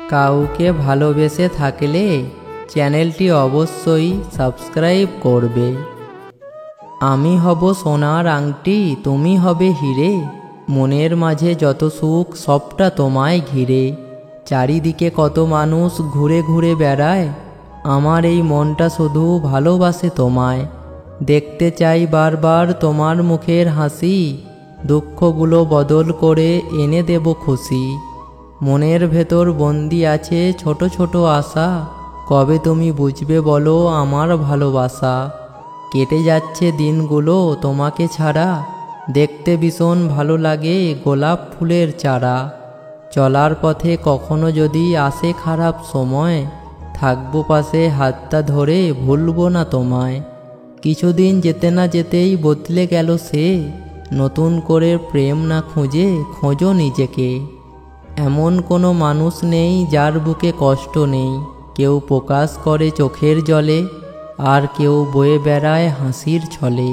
কাউকে ভালোবেসে থাকলে চ্যানেলটি অবশ্যই সাবস্ক্রাইব করবে। আমি হব সোনার আংটি, তুমি হবে হিরে, মনের মাঝে যত সুখ সবটা তোমায় ঘিরে। চারিদিকে কত মানুষ ঘুরে ঘুরে বেড়ায়, আমার এই মনটা শুধু ভালোবাসে তোমায়। দেখতে চাই বারবার তোমার মুখের হাসি, দুঃখগুলো বদল করে এনে দেব খুশি। মনের ভেতর বন্দি আছে ছোট ছোট আশা, কবে তুমি বুঝবে বলো আমার ভালোবাসা। কেটে যাচ্ছে দিনগুলো তোমাকে ছাড়া, দেখতে ভীষণ ভালো লাগে গোলাপ ফুলের চারা। চলার পথে কখনো যদি আসে খারাপ সময়, থাকবো পাশে হাতটা ধরে ভুলবো না তোমায়। কিছুদিন যেতে না যেতেই বদলে গেল সে, নতুন করে প্রেম না খুঁজে খোঁজো নিজেকে। এমন কোনো মানুষ নেই যার বুকে কষ্ট নেই, কেউ প্রকাশ করে চোখের জলে, আর কেউ বয়ে বেড়ায় হাসির ছলে।